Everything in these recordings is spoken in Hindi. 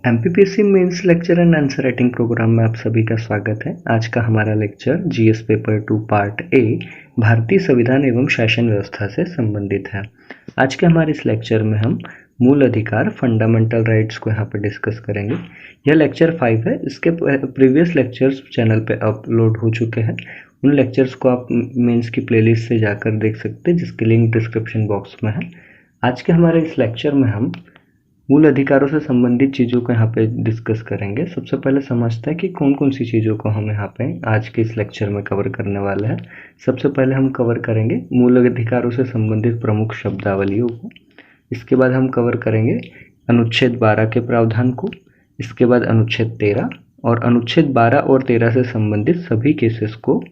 MPPSC mains lecture and answer writing program में आप सभी का स्वागत है। आज का हमारा lecture GS paper 2 part A भारतीय संविधान एवं शासन व्यवस्था से संबंधित है। आज के हमारे इस लेक्चर में हम मूल अधिकार फंडामेंटल राइट्स को यहाँ पर डिस्कस करेंगे। यह लेक्चर 5 है। इसके प्रीवियस लेक्चर्स चैनल पे अपलोड हो चुके हैं। उन लेक्चर्स को आप मेंस की प्लेलिस्ट से जाकर देख सकते हैं, जिसकी लिंक डिस्क्रिप्शन बॉक्स में है। आज के हमारे इस लेक्चर में हम मूल अधिकारों से संबंधित चीज़ों को यहाँ पे डिस्कस करेंगे। सबसे पहले समझते हैं कि कौन कौन सी चीज़ों को हम यहाँ पे आज के इस लेक्चर में कवर करने वाले हैं। सबसे पहले हम कवर करेंगे मूल अधिकारों से संबंधित प्रमुख शब्दावलियों को। इसके बाद हम कवर करेंगे अनुच्छेद 12 के प्रावधान को। इसके बाद अनुच्छेद 13 और अनुच्छेद 12 और 13 से संबंधित सभी केसेस को,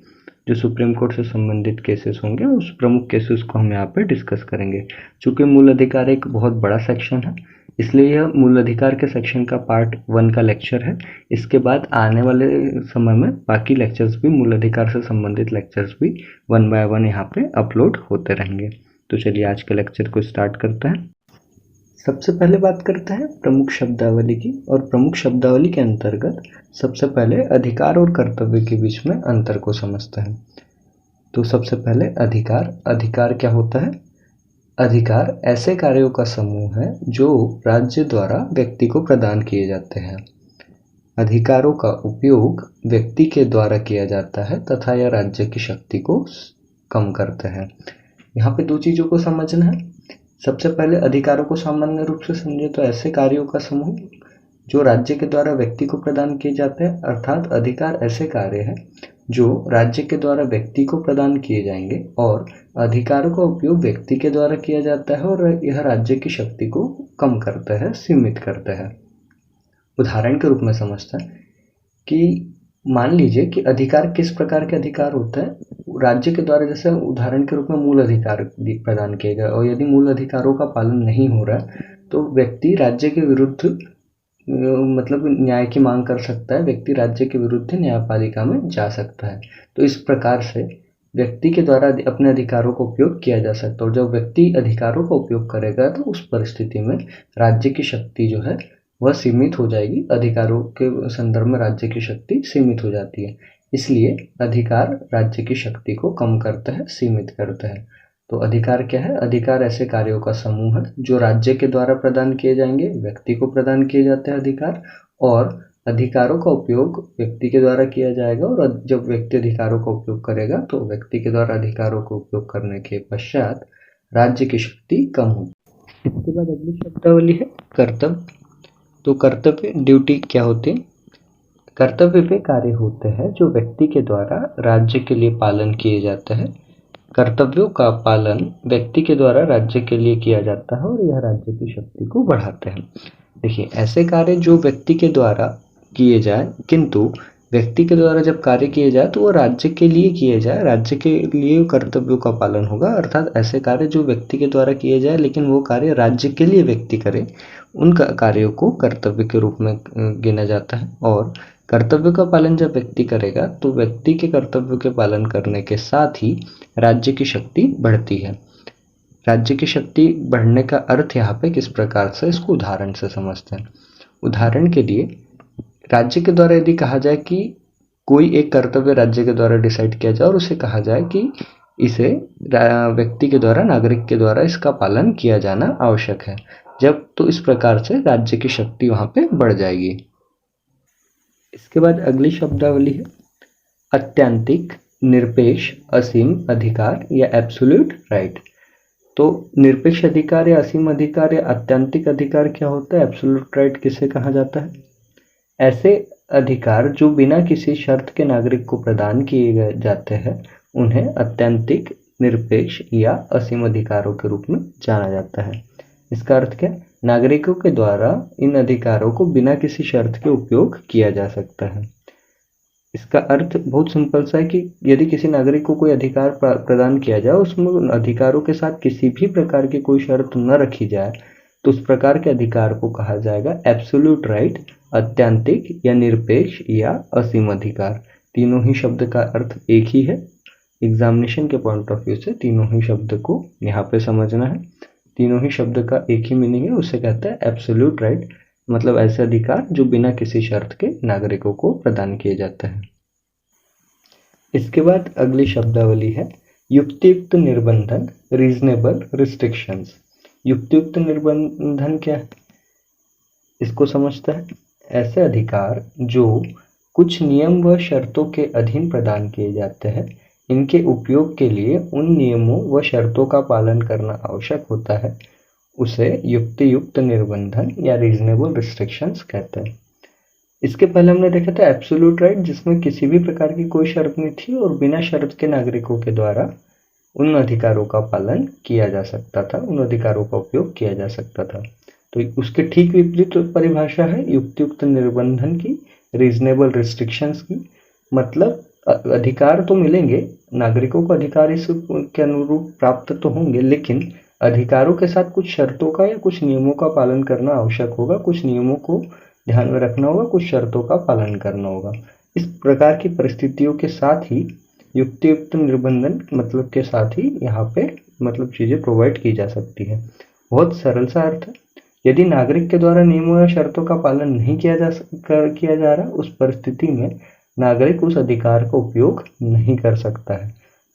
जो सुप्रीम कोर्ट से संबंधित केसेस होंगे, उस प्रमुख केसेस को हम यहाँ पे डिस्कस करेंगे। चूँकि मूल अधिकार एक बहुत बड़ा सेक्शन है, इसलिए यह मूल अधिकार के सेक्शन का पार्ट 1 का लेक्चर है। इसके बाद आने वाले समय में बाकी लेक्चर्स भी, मूल अधिकार से संबंधित लेक्चर्स भी 1 बाय 1 यहाँ पे अपलोड होते रहेंगे। तो चलिए आज के लेक्चर को स्टार्ट करते हैं। सबसे पहले बात करते हैं प्रमुख शब्दावली की, और प्रमुख शब्दावली के अंतर्गत सबसे पहले अधिकार और कर्तव्य के बीच में अंतर को समझते हैं। तो सबसे पहले अधिकार क्या होता है? अधिकार ऐसे कार्यों का समूह है जो राज्य द्वारा व्यक्ति को प्रदान किए जाते हैं। अधिकारों का उपयोग व्यक्ति के द्वारा किया जाता है तथा यह राज्य की शक्ति को कम करते हैं। यहाँ पे दो चीज़ों को समझना है। सबसे पहले अधिकारों को सामान्य रूप से समझे तो ऐसे कार्यों का समूह जो राज्य के द्वारा व्यक्ति को प्रदान किए जाते हैं, अर्थात अधिकार ऐसे कार्य हैं जो राज्य के द्वारा व्यक्ति को प्रदान किए जाएंगे और अधिकारों का उपयोग व्यक्ति के द्वारा किया जाता है और यह राज्य की शक्ति को कम करता है, सीमित करता है। उदाहरण के रूप में समझते हैं कि मान लीजिए कि अधिकार किस प्रकार के अधिकार होता है राज्य के द्वारा। जैसे उदाहरण के रूप में मूल अधिकार प्रदान किए गए, और यदि मूल अधिकारों का पालन नहीं हो रहा है तो व्यक्ति राज्य के विरुद्ध मतलब न्याय की मांग कर सकता है। व्यक्ति राज्य के विरुद्ध न्यायपालिका में जा सकता है। तो इस प्रकार से व्यक्ति के द्वारा अपने अधिकारों का उपयोग किया जा सकता है, और जब व्यक्ति अधिकारों का उपयोग करेगा तो उस परिस्थिति में राज्य की शक्ति जो है वह सीमित हो जाएगी। अधिकारों के संदर्भ में राज्य की शक्ति सीमित हो जाती है, इसलिए अधिकार राज्य की शक्ति को कम करता है, सीमित करता है। तो अधिकार क्या है? अधिकार ऐसे कार्यों का समूह है जो राज्य के द्वारा प्रदान किए जाएंगे, व्यक्ति को प्रदान किए जाते हैं अधिकार, और अधिकारों का उपयोग व्यक्ति के द्वारा किया जाएगा, और जब व्यक्ति अधिकारों का उपयोग करेगा तो व्यक्ति के द्वारा अधिकारों का उपयोग करने के पश्चात राज्य की शक्ति कम होगी। इसके बाद अगली शब्दावली है कर्तव्य। तो कर्तव्य, ड्यूटी क्या होती है? कर्तव्य वे कार्य होते हैं जो व्यक्ति के द्वारा राज्य के लिए पालन किए जाते हैं। कर्तव्यों का पालन व्यक्ति के द्वारा राज्य के लिए किया जाता है और यह राज्य की शक्ति को बढ़ाते हैं। देखिए, ऐसे कार्य जो व्यक्ति के द्वारा किए जाए, किंतु व्यक्ति के द्वारा जब कार्य किए जाए तो वो राज्य के लिए किए जाए, राज्य के लिए कर्तव्यों का पालन होगा। अर्थात ऐसे कार्य जो व्यक्ति के द्वारा किए जाए लेकिन वो कार्य राज्य के लिए व्यक्ति करे, उन कार्यों को कर्तव्य के रूप में गिना जाता है। और कर्तव्य का पालन जब व्यक्ति करेगा तो व्यक्ति के कर्तव्य के पालन करने के साथ ही राज्य की शक्ति बढ़ती है। राज्य की शक्ति बढ़ने का अर्थ यहाँ पे किस प्रकार से, इसको उदाहरण से समझते हैं। उदाहरण के लिए, राज्य के द्वारा यदि कहा जाए कि कोई एक कर्तव्य राज्य के द्वारा डिसाइड किया जाए और उसे कहा जाए कि इसे व्यक्ति के द्वारा, नागरिक के द्वारा इसका पालन किया जाना आवश्यक है, जब तो इस प्रकार से राज्य की शक्ति वहाँ पे बढ़ जाएगी। इसके बाद अगली शब्दावली है अत्यंतिक, निरपेक्ष, असीम अधिकार या एब्सोल्यूट राइट। तो निरपेक्ष अधिकार या असीम अधिकार या अत्यंतिक अधिकार क्या होता है? एब्सोल्यूट राइट किसे कहा जाता है? ऐसे अधिकार जो बिना किसी शर्त के नागरिक को प्रदान किए जाते हैं उन्हें अत्यंतिक, निरपेक्ष या असीम अधिकारों के रूप में जाना जाता है। इसका अर्थ क्या? नागरिकों के द्वारा इन अधिकारों को बिना किसी शर्त के उपयोग किया जा सकता है। इसका अर्थ बहुत सिंपल सा है कि यदि किसी नागरिक को कोई अधिकार प्रदान किया जाए, उसमें उन अधिकारों के साथ किसी भी प्रकार की कोई शर्त न रखी जाए, तो उस प्रकार के अधिकार को कहा जाएगा एब्सोल्यूट राइट, अत्यंतिक या निरपेक्ष या असीम अधिकार। तीनों ही शब्द का अर्थ एक ही है। एग्जामिनेशन के पॉइंट ऑफ व्यू से तीनों ही शब्द को यहाँ पे समझना है। तीनों ही शब्द का एक ही मीनिंग है, उसे कहते हैं एब्सोल्यूट राइट, मतलब ऐसे अधिकार जो बिना किसी शर्त के नागरिकों को प्रदान किए जाते हैं। इसके बाद अगली शब्दावली है युक्तियुक्त निर्बंधन, रीजनेबल रिस्ट्रिक्शंस। युक्तियुक्त निर्बंधन क्या है, इसको समझते हैं। ऐसे अधिकार जो कुछ नियम व शर्तों के अधीन प्रदान किए जाते हैं, इनके उपयोग के लिए उन नियमों व शर्तों का पालन करना आवश्यक होता है, उसे युक्तियुक्त निर्बंधन या रीजनेबल रिस्ट्रिक्शंस कहते हैं। इसके पहले हमने देखा था एब्सोल्यूट राइट, जिसमें किसी भी प्रकार की कोई शर्त नहीं थी और बिना शर्त के नागरिकों के द्वारा उन अधिकारों का पालन किया जा सकता था, उन अधिकारों का उपयोग किया जा सकता था। तो उसके ठीक विपरीत परिभाषा है युक्तियुक्त निर्बंधन की, रीजनेबल रिस्ट्रिक्शंस की। मतलब अधिकार तो मिलेंगे नागरिकों को, अधिकार इस के अनुरूप प्राप्त तो होंगे, लेकिन अधिकारों के साथ कुछ शर्तों का या कुछ नियमों का पालन करना आवश्यक होगा, कुछ नियमों को ध्यान में रखना होगा, कुछ शर्तों का पालन करना होगा। इस प्रकार की परिस्थितियों के साथ ही युक्तियुक्त निर्बंधन मतलब के साथ ही यहाँ पे मतलब चीजें प्रोवाइड की जा सकती है। बहुत सरल सा अर्थ है। यदि नागरिक के द्वारा नियमों या शर्तों का पालन नहीं किया जा रहा, उस परिस्थिति में नागरिक उस अधिकार का उपयोग नहीं कर सकता है।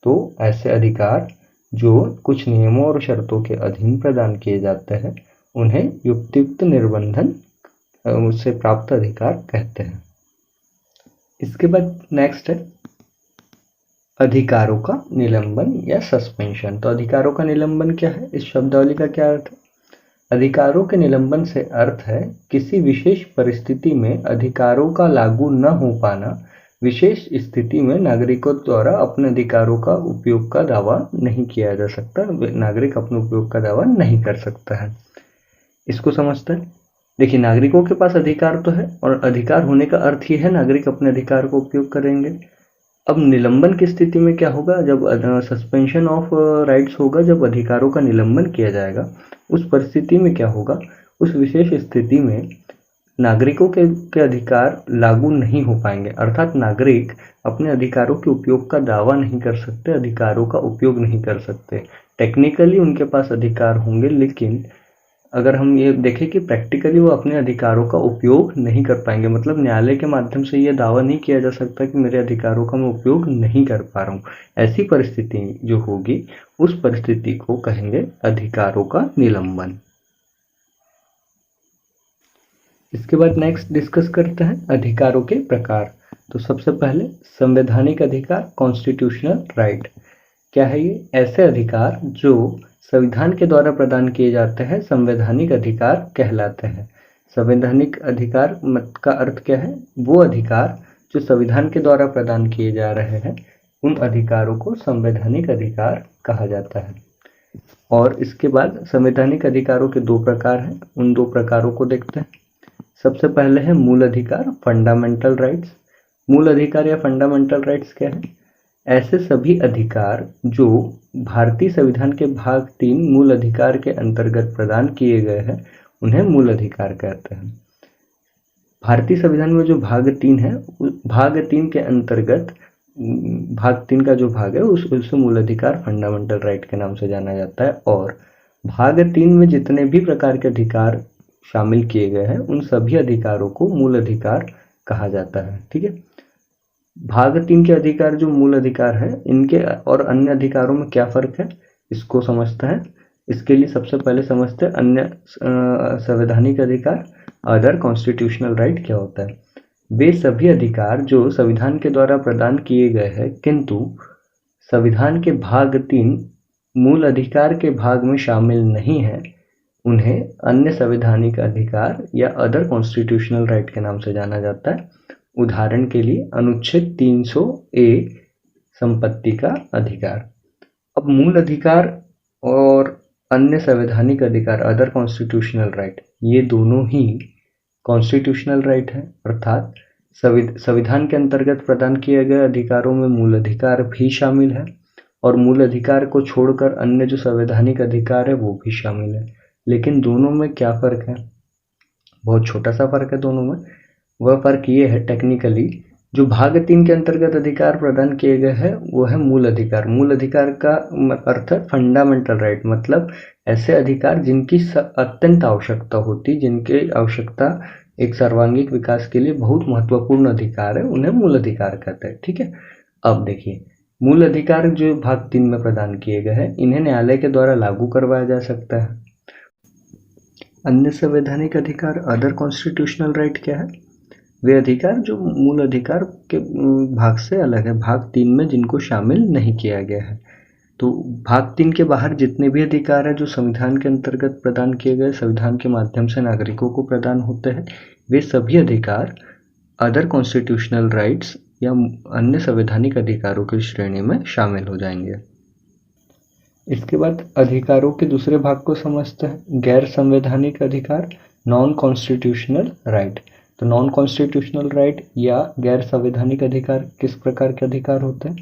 तो ऐसे अधिकार जो कुछ नियमों और शर्तों के अधीन प्रदान किए जाते हैं, उन्हें युक्तियुक्त निर्बंधन उससे प्राप्त अधिकार कहते हैं। इसके बाद नेक्स्ट है अधिकारों का निलंबन या सस्पेंशन। तो अधिकारों का निलंबन क्या है, इस शब्दावली का क्या अर्थ है? अधिकारों के निलंबन से अर्थ है किसी विशेष परिस्थिति में अधिकारों का लागू न हो पाना, विशेष स्थिति में नागरिकों द्वारा अपने अधिकारों का उपयोग का दावा नहीं किया जा सकता, नागरिक अपने उपयोग का दावा नहीं कर सकता है। इसको समझते हैं। देखिए, नागरिकों के पास अधिकार तो है और अधिकार होने का अर्थ ही है नागरिक अपने अधिकार का उपयोग करेंगे। अब निलंबन की स्थिति में क्या होगा, जब सस्पेंशन ऑफ राइट्स होगा, जब अधिकारों का निलंबन किया जाएगा, उस परिस्थिति में क्या होगा, उस विशेष स्थिति में नागरिकों के अधिकार लागू नहीं हो पाएंगे, अर्थात नागरिक अपने अधिकारों के उपयोग का दावा नहीं कर सकते, अधिकारों का उपयोग नहीं कर सकते। टेक्निकली उनके पास अधिकार होंगे, लेकिन अगर हम ये देखें कि प्रैक्टिकली वो अपने अधिकारों का उपयोग नहीं कर पाएंगे, मतलब न्यायालय के माध्यम से ये दावा नहीं किया जा सकता कि मेरे अधिकारों का मैं उपयोग नहीं कर पा रहा हूँ। ऐसी परिस्थिति जो होगी, उस परिस्थिति को कहेंगे अधिकारों का निलंबन। इसके बाद नेक्स्ट डिस्कस करते हैं अधिकारों के प्रकार। तो सबसे पहले संवैधानिक अधिकार, कॉन्स्टिट्यूशनल राइट। क्या है ये? ऐसे अधिकार जो संविधान के द्वारा प्रदान किए जाते हैं संवैधानिक अधिकार कहलाते हैं। संवैधानिक अधिकार का अर्थ क्या है? वो अधिकार जो संविधान के द्वारा प्रदान किए जा रहे हैं, उन अधिकारों को संवैधानिक अधिकार कहा जाता है। और इसके बाद संवैधानिक अधिकारों के दो प्रकार हैं, उन दो प्रकारों को देखते हैं। सबसे पहले है मूल अधिकार, फंडामेंटल राइट्स। मूल अधिकार या फंडामेंटल राइट्स क्या है? ऐसे सभी अधिकार जो भारतीय संविधान के भाग 3 मूल अधिकार के अंतर्गत प्रदान किए गए हैं, उन्हें मूल अधिकार कहते हैं। भारतीय संविधान में जो भाग 3 है, भाग 3 के अंतर्गत भाग 3 का जो भाग है उसे मूल अधिकार, फंडामेंटल राइट के नाम से जाना जाता है। और भाग 3 में जितने भी प्रकार के अधिकार शामिल किए गए हैं, उन सभी अधिकारों को मूल अधिकार कहा जाता है। ठीक है। भाग 3 के अधिकार जो मूल अधिकार है, इनके और अन्य अधिकारों में क्या फर्क है, इसको समझते हैं। इसके लिए सबसे पहले समझते हैं अन्य संवैधानिक अधिकार, अदर कॉन्स्टिट्यूशनल राइट क्या होता है। वे सभी अधिकार जो संविधान के द्वारा प्रदान किए गए हैं, किंतु संविधान के भाग 3 मूल अधिकार के भाग में शामिल नहीं है, उन्हें अन्य संवैधानिक अधिकार या अदर कॉन्स्टिट्यूशनल राइट के नाम से जाना जाता है। उदाहरण के लिए अनुच्छेद 300A संपत्ति का अधिकार। अब मूल अधिकार और अन्य संवैधानिक अधिकार, अदर कॉन्स्टिट्यूशनल राइट, ये दोनों ही कॉन्स्टिट्यूशनल राइट है, अर्थात संविधान के अंतर्गत प्रदान किए गए अधिकारों में मूल अधिकार भी शामिल है और मूल अधिकार को छोड़कर अन्य जो संवैधानिक अधिकार है वो भी शामिल है। लेकिन दोनों में क्या फर्क है? बहुत छोटा सा फर्क है दोनों में। वह फर्क ये है टेक्निकली जो भाग 3 के अंतर्गत अधिकार प्रदान किए गए हैं वो है मूल अधिकार। मूल अधिकार का अर्थ है फंडामेंटल राइट, मतलब ऐसे अधिकार जिनकी अत्यंत आवश्यकता होती, जिनकी आवश्यकता एक सर्वांगीण विकास के लिए बहुत महत्वपूर्ण अधिकार है, उन्हें मूल अधिकार कहते हैं। ठीक है, अब देखिए मूल अधिकार जो भाग 3 में प्रदान किए गए हैं इन्हें न्यायालय के द्वारा लागू करवाया जा सकता है। अन्य संवैधानिक अधिकार, अदर कॉन्स्टिट्यूशनल राइट क्या है? वे अधिकार जो मूल अधिकार के भाग से अलग है, भाग 3 में जिनको शामिल नहीं किया गया है। तो भाग 3 के बाहर जितने भी अधिकार है जो संविधान के अंतर्गत प्रदान किए गए, संविधान के माध्यम से नागरिकों को प्रदान होते हैं, वे सभी अधिकार अदर कॉन्स्टिट्यूशनल राइट्स या अन्य संवैधानिक अधिकारों की श्रेणी में शामिल हो जाएंगे। इसके बाद अधिकारों के दूसरे भाग को समझते हैं, गैर संवैधानिक अधिकार, नॉन कॉन्स्टिट्यूशनल राइट। तो नॉन कॉन्स्टिट्यूशनल राइट या गैर संवैधानिक अधिकार किस प्रकार के अधिकार होते हैं?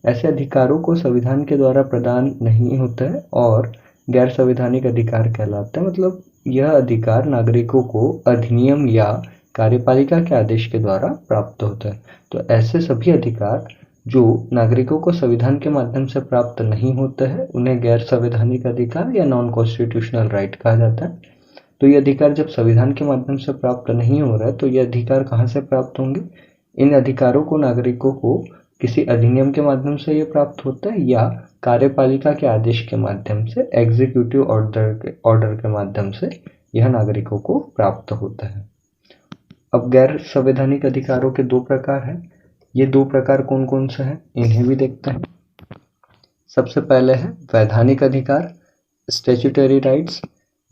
ऐसे अधिकारों को संविधान के द्वारा प्रदान नहीं होते हैं और गैर संवैधानिक अधिकार कहलाते हैं। मतलब यह अधिकार नागरिकों को अधिनियम या कार्यपालिका के आदेश के द्वारा प्राप्त होते हैं। तो ऐसे सभी अधिकार जो नागरिकों को संविधान के माध्यम से प्राप्त नहीं होते हैं उन्हें गैर संवैधानिक अधिकार या नॉन कॉन्स्टिट्यूशनल राइट कहा जाता है। तो ये अधिकार जब संविधान के माध्यम से प्राप्त नहीं हो रहा है तो ये अधिकार कहाँ से प्राप्त होंगे? इन अधिकारों को नागरिकों को किसी अधिनियम के माध्यम से ये प्राप्त होता है या कार्यपालिका के आदेश के माध्यम से, एग्जीक्यूटिव ऑर्डर के माध्यम से यह नागरिकों को प्राप्त होता है। अब गैर संवैधानिक अधिकारों के 2 प्रकार हैं। ये 2 प्रकार कौन कौन से हैं इन्हें भी देखते हैं। सबसे पहले है वैधानिक अधिकार, स्टैट्यूटरी राइट्स।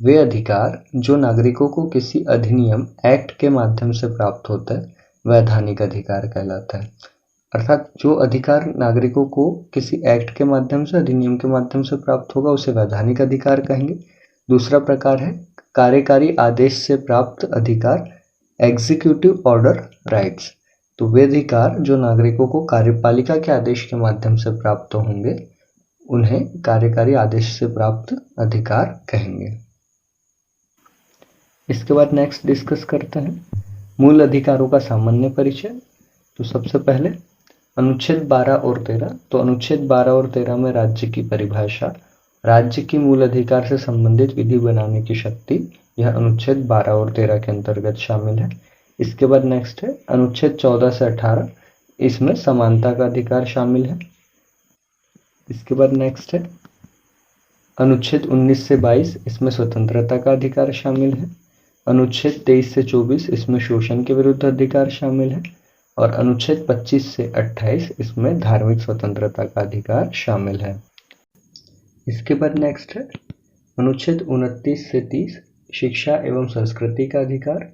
वे अधिकार जो नागरिकों को किसी अधिनियम, एक्ट के माध्यम से प्राप्त होते हैं वैधानिक अधिकार कहलाता है। अर्थात जो अधिकार नागरिकों को किसी एक्ट के माध्यम से, अधिनियम के माध्यम से प्राप्त होगा उसे वैधानिक अधिकार कहेंगे। दूसरा प्रकार है कार्यकारी आदेश से प्राप्त अधिकार, एग्जीक्यूटिव ऑर्डर राइट्स। तो वे अधिकार जो नागरिकों को कार्यपालिका के आदेश के माध्यम से प्राप्त होंगे उन्हें कार्यकारी आदेश से प्राप्त अधिकार कहेंगे। इसके बाद नेक्स्ट डिस्कस करते हैं मूल अधिकारों का सामान्य परिचय। तो सबसे पहले अनुच्छेद 12 और 13। तो अनुच्छेद 12 और 13 में राज्य की परिभाषा, राज्य की मूल अधिकार से संबंधित विधि बनाने की शक्ति, यह अनुच्छेद 12 और 13 के अंतर्गत शामिल है। इसके बाद नेक्स्ट है अनुच्छेद 14 से 18, इसमें समानता का अधिकार शामिल है। इसके बाद नेक्स्ट है अनुच्छेद 19 से 22, इसमें स्वतंत्रता का अधिकार शामिल है। अनुच्छेद 23 से 24, इसमें शोषण के विरुद्ध अधिकार शामिल है। और अनुच्छेद 25 से 28, इसमें धार्मिक स्वतंत्रता का अधिकार शामिल है। इसके बाद नेक्स्ट है अनुच्छेद 29 से 30, शिक्षा एवं संस्कृति का अधिकार।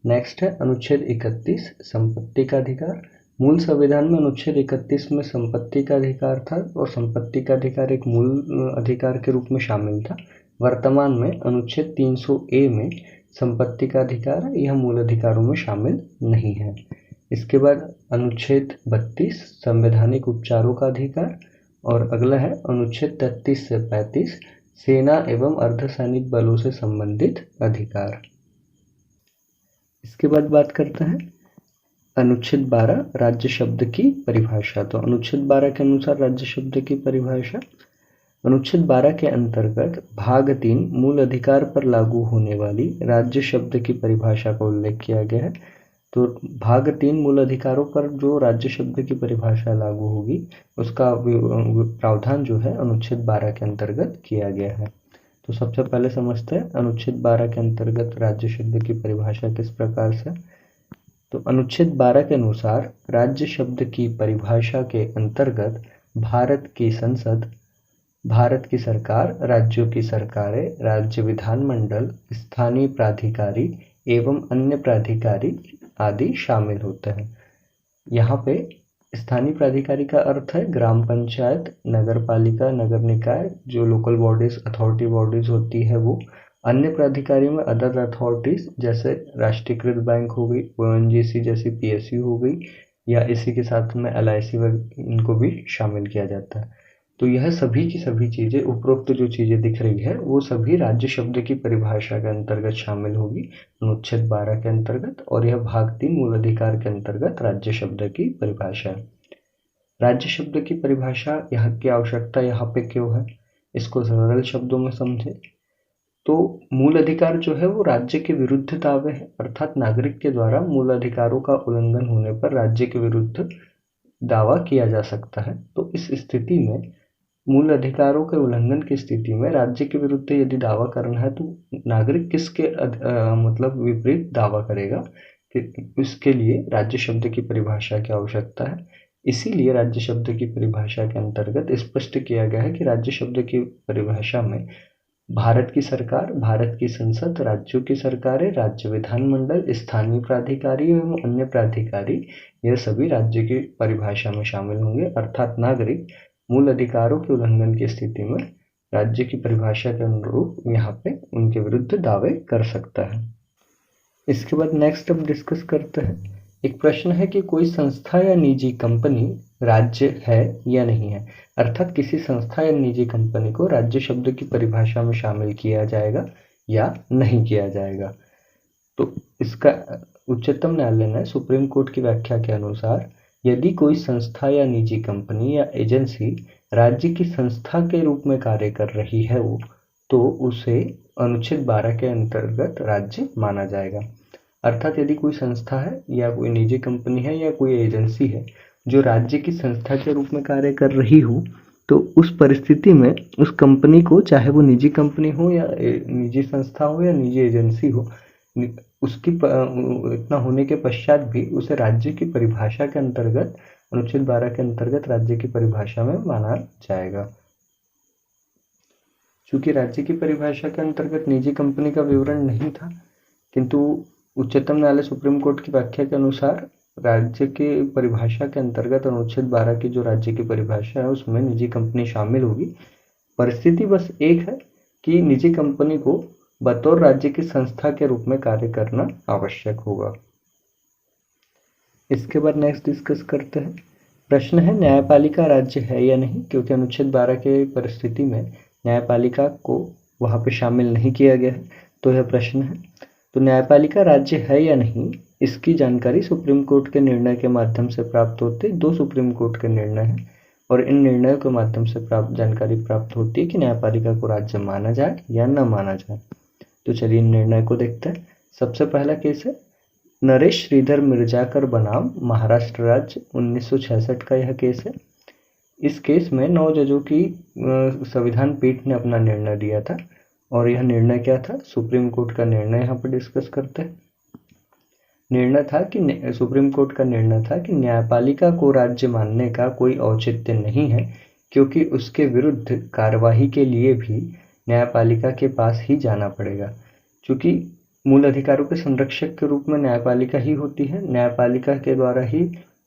नेक्स्ट है अनुच्छेद 31, संपत्ति का अधिकार। मूल संविधान में अनुच्छेद 31 में संपत्ति का अधिकार था और संपत्ति का अधिकार एक मूल अधिकार के रूप में शामिल था। वर्तमान में अनुच्छेद 300A में संपत्ति का अधिकार है, यह मूल अधिकारों में शामिल नहीं है। इसके बाद अनुच्छेद 32, संवैधानिक उपचारों का अधिकार। और अगला है अनुच्छेद 33 से 35, सेना एवं अर्धसैनिक बलों से संबंधित अधिकार। इसके बाद बात करते हैं अनुच्छेद 12, राज्य शब्द की परिभाषा। तो अनुच्छेद 12 के अनुसार राज्य शब्द की परिभाषा, अनुच्छेद 12 के अंतर्गत भाग 3 मूल अधिकार पर लागू होने वाली राज्य शब्द की परिभाषा का उल्लेख किया गया है। तो भाग 3 मूल अधिकारों पर जो राज्य शब्द की परिभाषा लागू होगी उसका प्रावधान जो है अनुच्छेद 12 के अंतर्गत किया गया है। तो सबसे पहले समझते हैं अनुच्छेद 12 के अंतर्गत राज्य शब्द की परिभाषा किस प्रकार से। तो अनुच्छेद 12 के अनुसार राज्य शब्द की परिभाषा के अंतर्गत भारत की संसद, भारत की सरकार, राज्यों की सरकारें, राज्य विधानमंडल, स्थानीय प्राधिकारी एवं अन्य प्राधिकारी आदि शामिल होते हैं। यहाँ पे स्थानीय प्राधिकारी का अर्थ है ग्राम पंचायत, नगर पालिका, नगर निकाय, जो लोकल बॉडीज, अथॉरिटी बॉडीज होती है वो। अन्य प्राधिकारी में अदर अथॉरिटीज जैसे राष्ट्रीयकृत बैंक हो गई, ONGC जैसी PSU हो गई, या इसी के साथ में LIC इनको भी शामिल किया जाता है। तो यह सभी की सभी चीजें, उपरोक्त जो चीजें दिख रही है वो सभी राज्य शब्द की परिभाषा के अंतर्गत शामिल होगी अनुच्छेद 12 के अंतर्गत, और यह भाग 3 मूल अधिकार के अंतर्गत राज्य शब्द की परिभाषा है। राज्य शब्द की परिभाषा यहाँ की आवश्यकता यहाँ पे क्यों है, इसको सरल शब्दों में समझे तो मूल अधिकार जो है वो राज्य के विरुद्ध दावे है, अर्थात नागरिक के द्वारा मूल अधिकारों का उल्लंघन होने पर राज्य के विरुद्ध दावा किया जा सकता है। तो इस स्थिति में मूल अधिकारों के उल्लंघन की स्थिति में राज्य के विरुद्ध यदि दावा करना है तो नागरिक किसके मतलब विपरीत दावा करेगा, कि उसके लिए राज्य शब्द की परिभाषा की आवश्यकता है। इसीलिए राज्य शब्द की परिभाषा के अंतर्गत स्पष्ट किया गया है कि राज्य शब्द की परिभाषा में भारत की सरकार, भारत की संसद, राज्यों की सरकारें, राज्य विधानमंडल, स्थानीय प्राधिकारी एवं अन्य प्राधिकारी, यह सभी राज्य की परिभाषा में शामिल होंगे, अर्थात नागरिक मूल अधिकारों के उल्लंघन की स्थिति में राज्य की परिभाषा के अनुरूप यहाँ पे उनके विरुद्ध दावे कर सकता है। इसके बाद नेक्स्ट अब डिस्कस करते हैं। एक प्रश्न है कि कोई संस्था या निजी कंपनी राज्य है या नहीं है, अर्थात किसी संस्था या निजी कंपनी को राज्य शब्द की परिभाषा में शामिल किया जाएगा या नहीं किया जाएगा। तो इसका उच्चतम न्यायालय ने सुप्रीम कोर्ट की व्याख्या के अनुसार यदि कोई संस्था या निजी कंपनी या एजेंसी राज्य की संस्था के रूप में कार्य कर रही है वो, तो उसे अनुच्छेद 12 के अंतर्गत राज्य माना जाएगा। अर्थात यदि कोई संस्था है या कोई निजी कंपनी है या कोई एजेंसी है जो राज्य की संस्था के रूप में कार्य कर रही हो, तो उस परिस्थिति में उस कंपनी को, चाहे वो निजी कंपनी हो या निजी संस्था हो या निजी एजेंसी हो, उसकी इतना होने के पश्चात भी उसे राज्य की परिभाषा के अंतर्गत, अनुच्छेद 12 के अंतर्गत राज्य की परिभाषा में माना जाएगा। चूंकि राज्य की परिभाषा के अंतर्गत निजी कंपनी का विवरण नहीं था, किंतु उच्चतम न्यायालय सुप्रीम कोर्ट की व्याख्या के अनुसार राज्य की परिभाषा के अंतर्गत अनुच्छेद 12 की जो राज्य की परिभाषा है उसमें निजी कंपनी शामिल होगी। परिस्थिति बस एक है कि निजी कंपनी को बतौर राज्य की संस्था के रूप में कार्य करना आवश्यक होगा। इसके बाद नेक्स्ट डिस्कस करते हैं। प्रश्न है न्यायपालिका राज्य है या नहीं, क्योंकि अनुच्छेद 12 के परिस्थिति में न्यायपालिका को वहां पे शामिल नहीं किया गया है, तो यह प्रश्न है। तो न्यायपालिका राज्य है या नहीं, इसकी जानकारी सुप्रीम कोर्ट के निर्णय के माध्यम से प्राप्त होती है। 2 सुप्रीम कोर्ट के निर्णय हैं और इन निर्णयों के माध्यम से जानकारी प्राप्त होती है कि न्यायपालिका को राज्य माना जाए या न माना जाए। तो चलिए इन निर्णय को देखते हैं। सबसे पहला केस है नरेश श्रीधर मिर्जाकर बनाम महाराष्ट्र राज्य, 1966 का यह केस है। इस केस में 9 जजों की संविधान पीठ ने अपना निर्णय दिया था, और यह निर्णय क्या था, सुप्रीम कोर्ट का निर्णय यहाँ पर डिस्कस करते हैं। निर्णय था कि सुप्रीम कोर्ट का निर्णय था कि न्यायपालिका को राज्य मानने का कोई औचित्य नहीं है, क्योंकि उसके विरुद्ध कार्यवाही के लिए भी न्यायपालिका के पास ही जाना पड़ेगा। चूंकि मूल अधिकारों के संरक्षक के रूप में न्यायपालिका ही होती है, न्यायपालिका के द्वारा ही,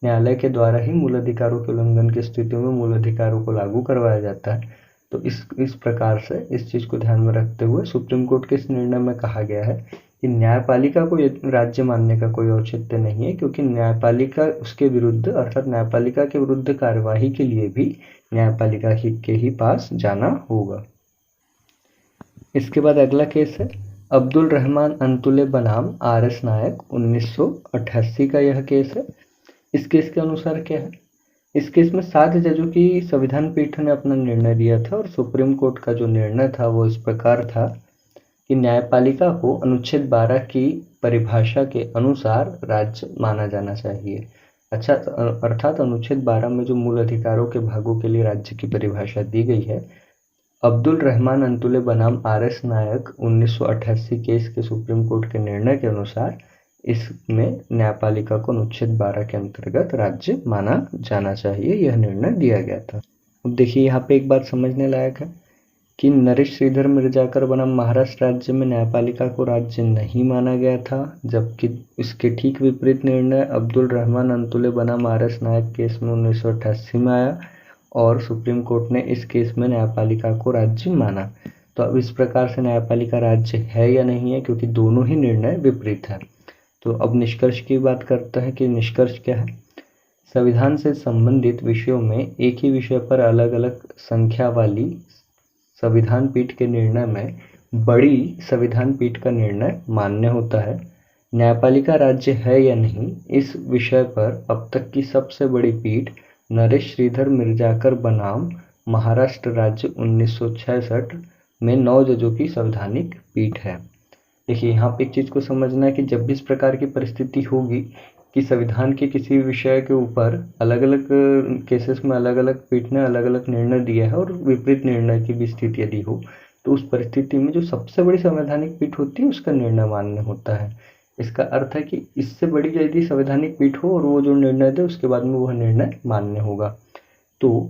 न्यायालय के द्वारा ही मूल अधिकारों के उल्लंघन की स्थितियों में मूल अधिकारों को लागू करवाया जाता है। तो इस प्रकार से इस चीज को ध्यान में रखते हुए सुप्रीम कोर्ट के इस निर्णय में कहा गया है कि न्यायपालिका को राज्य मानने का कोई औचित्य नहीं है, क्योंकि न्यायपालिका उसके विरुद्ध, अर्थात न्यायपालिका के विरुद्ध कार्यवाही के लिए भी न्यायपालिका के ही पास जाना होगा। इसके बाद अगला केस है अब्दुल रहमान अंतुले बनाम आर.एस. नायक, 1988 का यह केस है। इस केस के अनुसार क्या है, इस केस में 7 जजों की संविधान पीठ ने अपना निर्णय दिया था, और सुप्रीम कोर्ट का जो निर्णय था वो इस प्रकार था कि न्यायपालिका को अनुच्छेद 12 की परिभाषा के अनुसार राज्य माना जाना चाहिए। अच्छा, अर्थात अनुच्छेद 12 में जो मूल अधिकारों के भागों के लिए राज्य की परिभाषा दी गई है, अब्दुल रहमान अंतुले बनाम आर.एस. नायक 1988 केस के सुप्रीम कोर्ट के निर्णय के अनुसार इसमें न्यायपालिका को अनुच्छेद 12 के अंतर्गत राज्य माना जाना चाहिए, यह निर्णय दिया गया था। अब देखिए यहाँ पे एक बात समझने लायक है कि नरेश श्रीधर मिर्जाकर बनाम महाराष्ट्र राज्य में न्यायपालिका को राज्य नहीं माना गया था, जबकि इसके ठीक विपरीत निर्णय अब्दुल रहमान अंतुले बनाम आर.एस. नायक केस में 1988 में आया, और सुप्रीम कोर्ट ने इस केस में न्यायपालिका को राज्य माना। तो अब इस प्रकार से न्यायपालिका राज्य है या नहीं है, क्योंकि दोनों ही निर्णय विपरीत है। तो अब निष्कर्ष की बात करते हैं कि निष्कर्ष क्या है। संविधान से संबंधित विषयों में एक ही विषय पर अलग अलग संख्या वाली संविधान पीठ के निर्णय में बड़ी संविधान पीठ का निर्णय मान्य होता है। न्यायपालिका राज्य है या नहीं, इस विषय पर अब तक की सबसे बड़ी पीठ नरेश श्रीधर मिर्जाकर बनाम महाराष्ट्र राज्य 1966 में 9 जजों की संवैधानिक पीठ है। देखिए, यहाँ पे एक चीज़ को समझना है कि जब भी इस प्रकार की परिस्थिति होगी कि संविधान के किसी विषय के ऊपर अलग अलग केसेस में अलग अलग पीठ ने अलग अलग निर्णय दिया है और विपरीत निर्णय की भी स्थिति यदि हो, तो उस परिस्थिति में जो सबसे बड़ी संवैधानिक पीठ होती है उसका निर्णय मान्य होता है। इसका अर्थ है कि इससे बड़ी यदि संवैधानिक पीठ हो और वो जो निर्णय दे उसके बाद में वह निर्णय मान्य होगा। तो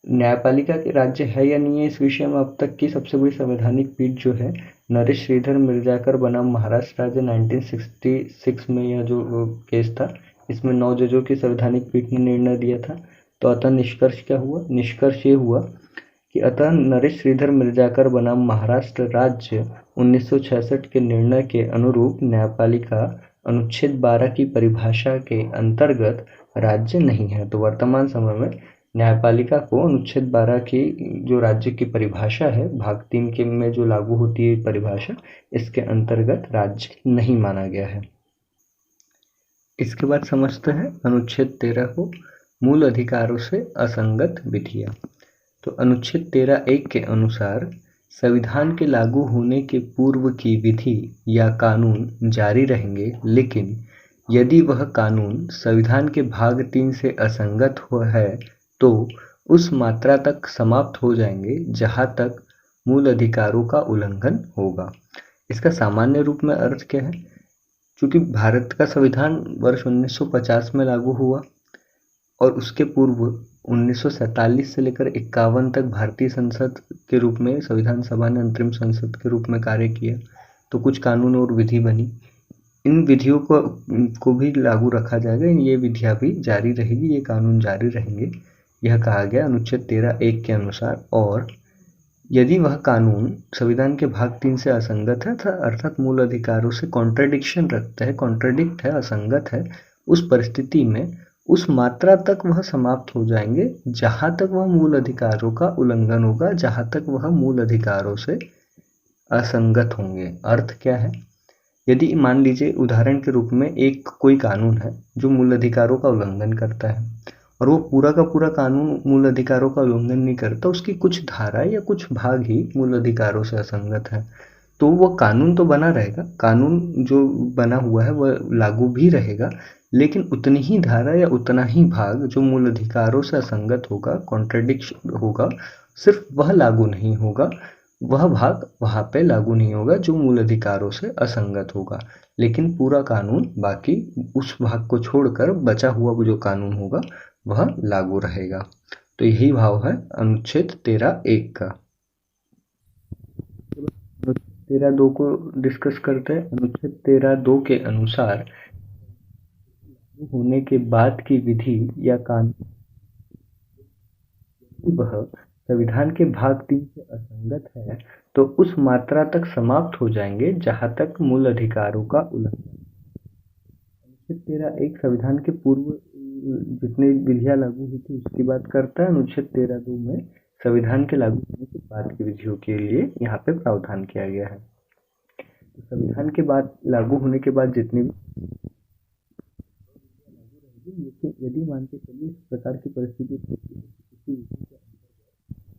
न्यायपालिका के राज्य है या नहीं है, इस विषय में अब तक की सबसे बड़ी संवैधानिक पीठ जो है नरेश श्रीधर मिर्जाकर बनाम महाराष्ट्र राज्य 1966 में यह जो केस था, इसमें 9 जजों की संवैधानिक पीठ ने निर्णय दिया था। तो अतः निष्कर्ष क्या हुआ? निष्कर्ष ये हुआ कि अतः नरेश श्रीधर मिर्जाकर बनाम महाराष्ट्र राज्य 1966 के निर्णय के अनुरूप न्यायपालिका अनुच्छेद 12 की परिभाषा के अंतर्गत राज्य नहीं है। तो वर्तमान समय में न्यायपालिका को अनुच्छेद 12 की जो राज्य की परिभाषा है, भाग 3 के में जो लागू होती है परिभाषा, इसके अंतर्गत राज्य नहीं माना गया है। इसके बाद समझते हैं अनुच्छेद 13 को, मूल अधिकारों से असंगत विधियां। तो अनुच्छेद 13(1) के अनुसार संविधान के लागू होने के पूर्व की विधि या कानून जारी रहेंगे, लेकिन यदि वह कानून संविधान के भाग 3 से असंगत है तो उस मात्रा तक समाप्त हो जाएंगे जहां तक मूल अधिकारों का उल्लंघन होगा। इसका सामान्य रूप में अर्थ क्या है? चूंकि भारत का संविधान वर्ष 1950 में लागू हुआ और उसके पूर्व 1947 से लेकर 51 तक भारतीय संसद के रूप में संविधान सभा ने अंतरिम संसद के रूप में कार्य किया, तो कुछ कानून और विधि बनी। इन विधियों को भी लागू रखा जाएगा, ये विधियां भी जारी रहेगी, ये कानून जारी रहेंगे, यह कहा गया अनुच्छेद 13(1) के अनुसार। और यदि वह कानून संविधान के भाग 3 से असंगत है अर्थात मूल अधिकारों से कॉन्ट्रडिक्शन रखता है, कॉन्ट्रडिक्ट है, असंगत है, उस परिस्थिति में उस मात्रा तक वह समाप्त हो जाएंगे जहां तक वह मूल अधिकारों का उल्लंघन होगा, जहां तक वह मूल अधिकारों से असंगत होंगे। अर्थ क्या है? यदि मान लीजिए उदाहरण के रूप में एक कोई कानून है जो मूल अधिकारों का उल्लंघन करता है और वो पूरा का पूरा कानून मूल अधिकारों का उल्लंघन नहीं करता, उसकी कुछ धारा या कुछ भाग ही मूल अधिकारों से असंगत है, तो वह कानून तो बना रहेगा, कानून जो बना हुआ है वह लागू भी रहेगा, लेकिन उतनी ही धारा या उतना ही भाग जो मूल अधिकारों से असंगत होगा, कॉन्ट्रडिक्शन होगा, सिर्फ वह लागू नहीं होगा, वह भाग वहां पे लागू नहीं होगा जो मूल अधिकारों से असंगत होगा, लेकिन पूरा कानून बाकी उस भाग को छोड़कर बचा हुआ जो कानून होगा वह लागू रहेगा। तो यही भाव है अनुच्छेद 13(1) का। 13(2) को डिस्कस करते हैं। अनुच्छेद 13(2) के अनुसार होने के बाद की विधि या कानून वह संविधान के भाग 3 से असंगत है तो उस मात्रा तक समाप्त हो जाएंगे जहां तक मूल अधिकारों का उल्लंघन। अनुच्छेद 13(1) संविधान के पूर्व जितनी विधियां लागू हुई थी उसकी बात करता है। अनुच्छेद 13(2) में संविधान के लागू होने के बाद की विधियों के लिए यहाँ पे प्रावधान किया गया है। तो संविधान के बाद लागू होने के बाद जितनी भी यदि मान के चलिए इस प्रकार की परिस्थिति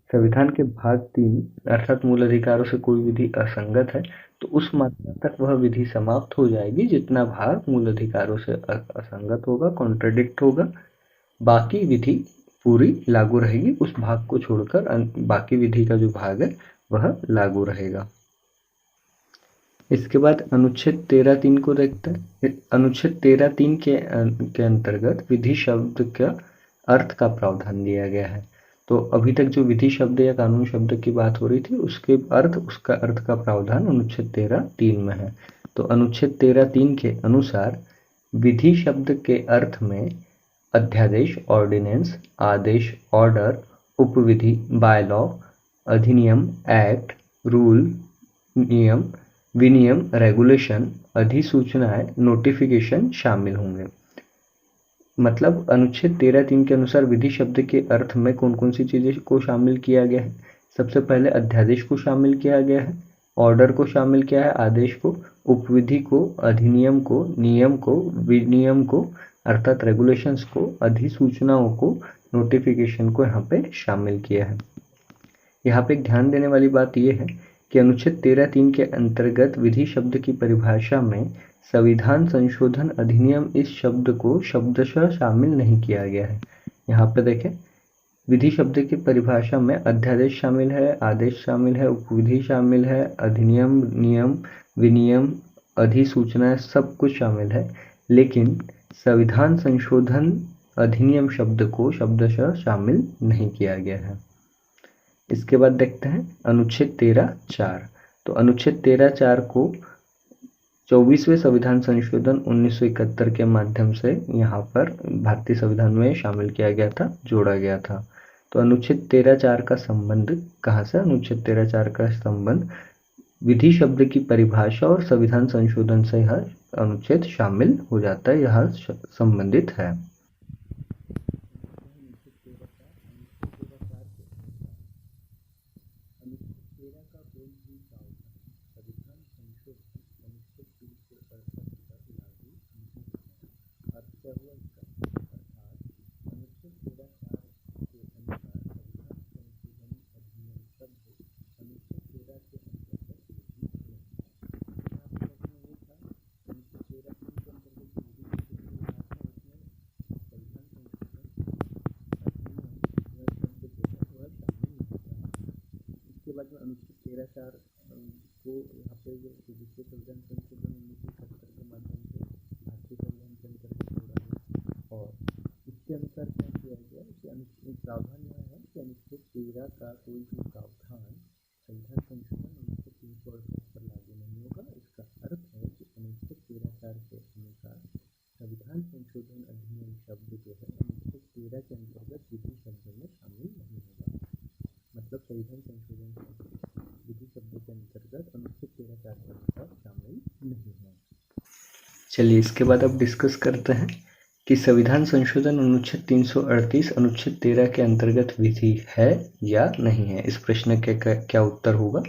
संविधान के भाग 3 अर्थात मूल अधिकारों से कोई विधि असंगत है तो उस मात्रा तक वह विधि समाप्त हो जाएगी जितना भाग मूल अधिकारों से असंगत होगा, कॉन्ट्रडिक्ट होगा, बाकी विधि पूरी लागू रहेगी, उस भाग को छोड़कर बाकी विधि का जो भाग है वह लागू रहेगा। इसके बाद अनुच्छेद 13(3) को देखते हैं। अनुच्छेद 13(3) के अंतर्गत विधि शब्द का अर्थ का प्रावधान दिया गया है। तो अभी तक जो विधि शब्द या कानून शब्द की बात हो रही थी उसका अर्थ का प्रावधान अनुच्छेद 13(3) में है। तो अनुच्छेद 13(3) के अनुसार विधि शब्द के अर्थ में अध्यादेश, ऑर्डिनेंस, आदेश, ऑर्डर, उपविधि, बायलॉ, अधिनियम, एक्ट, रूल, नियम, विनियम, रेगुलेशन, अधिसूचनाएं, नोटिफिकेशन शामिल होंगे। मतलब अनुच्छेद 13(3) के अनुसार विधि शब्द के अर्थ में कौन कौन सी चीजें को शामिल किया गया है। सबसे पहले अध्यादेश को शामिल किया गया है, ऑर्डर को शामिल किया है, आदेश को, उपविधि को, अधिनियम को, नियम को, विनियम को अर्थात रेगुलेशंस को, अधिसूचनाओं को, नोटिफिकेशन को यहाँ पे शामिल किया है। यहाँ पे एक ध्यान देने वाली बात यह है कि अनुच्छेद 13(3) के अंतर्गत विधि शब्द की परिभाषा में संविधान संशोधन अधिनियम इस शब्द को शब्दशः शामिल नहीं किया गया है। यहाँ पे देखें, विधि शब्द की परिभाषा में अध्यादेश शामिल है, आदेश शामिल है, उपविधि शामिल है, अधिनियम, नियम, विनियम, अधिसूचना सब कुछ शामिल है, लेकिन संविधान संशोधन अधिनियम शब्द को शब्दशः शामिल नहीं किया गया है। इसके बाद देखते हैं अनुच्छेद 13(4). तो अनुच्छेद 13(4) को 24वें संविधान संशोधन 1971 के माध्यम से यहाँ पर भारतीय संविधान में शामिल किया गया था, जोड़ा गया था। तो अनुच्छेद 13(4) का संबंध कहाँ से? अनुच्छेद 13(4) का संबंध विधि शब्द की परिभाषा और संविधान संशोधन से यह अनुच्छेद शामिल हो जाता है, यह संबंधित है। अनुच्छेद 13(4) को यहाँ पे जो दूसरे संविधान संशोधन 1971 के माध्यम से भारतीय संविधान के अंतर्गत जोड़ा गया और इसके अनुसार क्या किया गया कि प्रावधान यह है कि अनुच्छेद 13 का कोई भी प्रावधान संविधान संशोधन 1968 पर लागू नहीं होगा। इसका अर्थ है कि अनुच्छेद 13(4) के अनुसार संविधान संशोधन अधिनियम शब्द जो है अनुच्छेद 13 के अंतर्गत विधि शब्द में शामिल नहीं होगा। मतलब संविधान संशोधन विधि शब्द के अंतर्गत अनुच्छेद 13(4) के अनुसार शामिल नहीं है। चलिए इसके बाद अब डिस्कस करते हैं कि संविधान संशोधन अनुच्छेद 338 अनुच्छेद 13 के अंतर्गत विधि है या नहीं है। इस प्रश्न के क्या उत्तर होगा?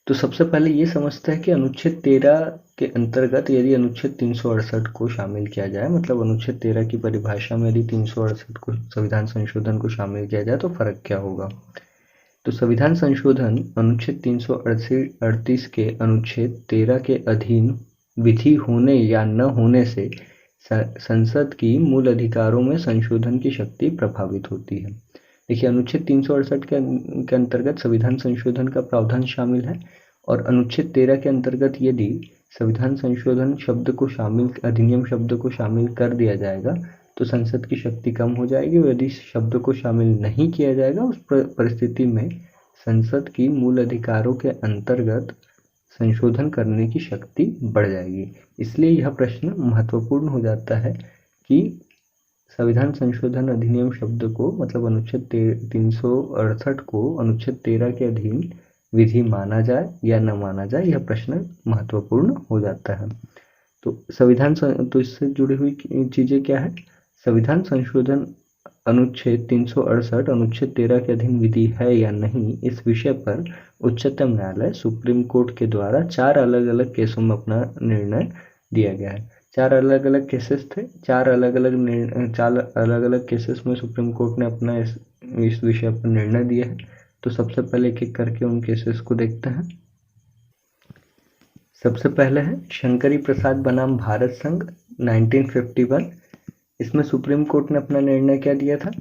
तो सबसे पहले ये समझते हैं कि अनुच्छेद 13 के अंतर्गत यदि अनुच्छेद 368 को शामिल किया जाए, मतलब अनुच्छेद 13 की परिभाषा में यदि 368 को संविधान संशोधन को शामिल किया जाए तो फर्क क्या होगा। तो संविधान संशोधन अनुच्छेद 338 के अनुच्छेद 13 के अधीन विधि होने या न होने से संसद की मूल अधिकारों में संशोधन की शक्ति प्रभावित होती है। देखिए, अनुच्छेद 368 के अंतर्गत संविधान संशोधन का प्रावधान शामिल है और अनुच्छेद 13 के अंतर्गत यदि संविधान संशोधन शब्द को शामिल, अधिनियम शब्द को शामिल कर दिया जाएगा तो संसद की शक्ति कम हो जाएगी और यदि शब्द को शामिल नहीं किया जाएगा उस परिस्थिति में संसद की मूल अधिकारों के अंतर्गत संशोधन करने की शक्ति बढ़ जाएगी। इसलिए यह प्रश्न महत्वपूर्ण हो जाता है कि संविधान संशोधन अधिनियम शब्द को, मतलब अनुच्छेद 368 को अनुच्छेद 13 के अधीन विधि माना जाए या न माना जाए, यह प्रश्न महत्वपूर्ण हो जाता है। तो इससे जुड़ी हुई चीजें क्या है? संविधान संशोधन अनुच्छेद 368 अनुच्छेद 13 के अधीन विधि है या नहीं, इस विषय पर उच्चतम न्यायालय सुप्रीम कोर्ट के द्वारा 4 अलग अलग केसों में अपना निर्णय दिया गया है। 4 अलग अलग केसेस थे, 4 अलग अलग केसेस में सुप्रीम कोर्ट ने अपना इस विषय पर निर्णय दिया है। तो सबसे पहले एक एक करके उन केसेस को देखते हैं। सबसे पहले है शंकरी प्रसाद बनाम भारत संघ 1951। इसमें सुप्रीम कोर्ट ने अपना निर्णय क्या दिया था?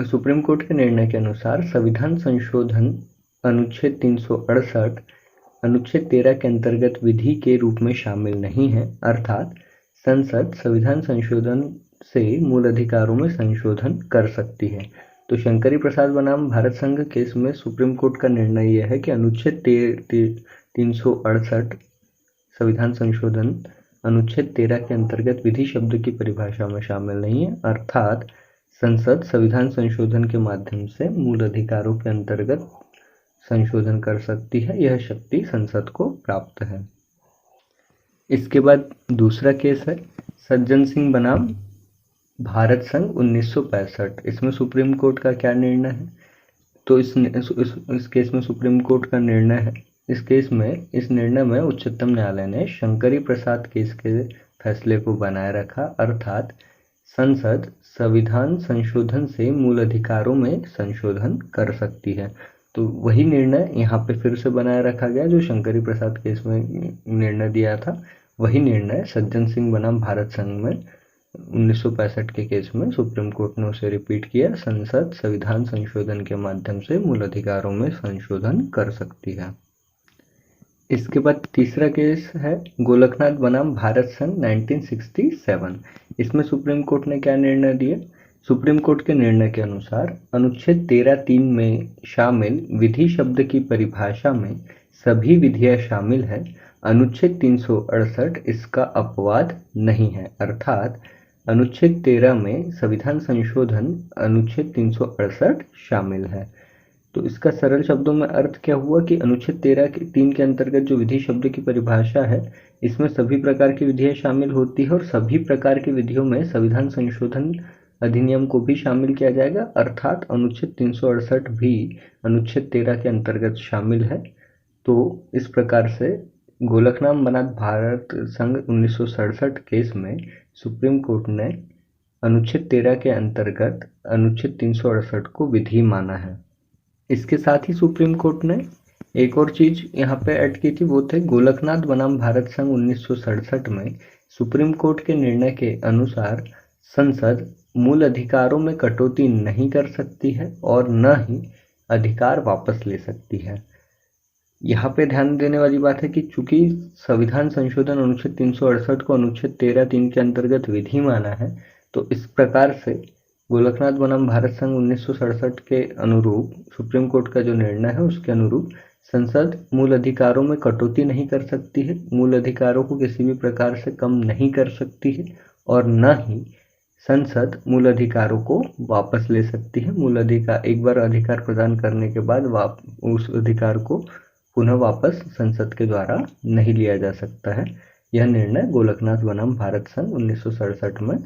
सुप्रीम कोर्ट के निर्णय के अनुसार संविधान संशोधन अनुच्छेद 368 अनुच्छेद 13 के अंतर्गत विधि के रूप में शामिल नहीं है, अर्थात संसद संविधान संशोधन से मूल अधिकारों में संशोधन कर सकती है। तो शंकरी प्रसाद बनाम भारत संघ केस में सुप्रीम कोर्ट का निर्णय यह है कि अनुच्छेद 368 संविधान संशोधन अनुच्छेद 13 के अंतर्गत विधि शब्द की परिभाषा में शामिल नहीं है, अर्थात संसद संविधान संशोधन के माध्यम से मूल अधिकारों के अंतर्गत संशोधन कर सकती है, यह शक्ति संसद को प्राप्त है। इसके बाद दूसरा केस है सज्जन सिंह बनाम भारत संघ 1965, इसमें सुप्रीम कोर्ट का क्या निर्णय है? तो इस केस में सुप्रीम कोर्ट का निर्णय है, इस निर्णय में उच्चतम न्यायालय ने शंकरी प्रसाद केस के फैसले को बनाए रखा, अर्थात संसद संविधान संशोधन से मूल अधिकारों में संशोधन कर सकती है। तो वही निर्णय यहाँ पे फिर से बनाए रखा गया जो शंकरी प्रसाद केस में निर्णय दिया था। वही निर्णय सज्जन सिंह बनाम भारत संघ में 1965 के केस में सुप्रीम कोर्ट ने उसे रिपीट किया। संसद संविधान संशोधन के माध्यम से मूल अधिकारों में संशोधन कर सकती है। इसके बाद तीसरा केस है गोलकनाथ बनाम भारत संघ 1967। इसमें सुप्रीम कोर्ट ने क्या निर्णय दिया? सुप्रीम कोर्ट के निर्णय के अनुसार अनुच्छेद 13(3) में शामिल विधि शब्द की परिभाषा में सभी विधियां शामिल है। अनुच्छेद 368 इसका अपवाद नहीं है, अर्थात अनुच्छेद 13 में संविधान संशोधन अनुच्छेद 368 शामिल है। तो इसका सरल शब्दों में अर्थ क्या हुआ कि अनुच्छेद 13(3) के अंतर्गत जो विधि शब्द की परिभाषा है, इसमें सभी प्रकार की विधियां शामिल होती है और सभी प्रकार की विधियों में संविधान संशोधन अधिनियम को भी शामिल किया जाएगा, अर्थात अनुच्छेद 368 भी अनुच्छेद 13 के अंतर्गत शामिल है। तो इस प्रकार से गोलकनाथ बनाम भारत संघ 1967 केस में सुप्रीम कोर्ट ने अनुच्छेद 13 के अंतर्गत अनुच्छेद 368 को विधि माना है। इसके साथ ही सुप्रीम कोर्ट ने एक और चीज यहाँ पे ऐड की थी, वो थे गोलकनाथ बनाम भारत संघ 1967 में सुप्रीम कोर्ट के निर्णय के अनुसार संसद मूल अधिकारों में कटौती नहीं कर सकती है और न ही अधिकार वापस ले सकती है। यहाँ पे ध्यान देने वाली बात है कि चूंकि संविधान संशोधन अनुच्छेद 368 को अनुच्छेद 13(3) के अंतर्गत विधि माना है, तो इस प्रकार से गोलकनाथ बनाम भारत संघ 1967 के अनुरूप सुप्रीम कोर्ट का जो निर्णय है उसके अनुरूप संसद मूल अधिकारों में कटौती नहीं कर सकती है, मूल अधिकारों को किसी भी प्रकार से कम नहीं कर सकती है और न ही संसद मूल अधिकारों को वापस ले सकती है। मूल अधिकार एक बार अधिकार प्रदान करने के बाद उस अधिकार को पुनः वापस संसद के द्वारा नहीं लिया जा सकता है। यह निर्णय गोलकनाथ बनाम भारत संघ 1967 में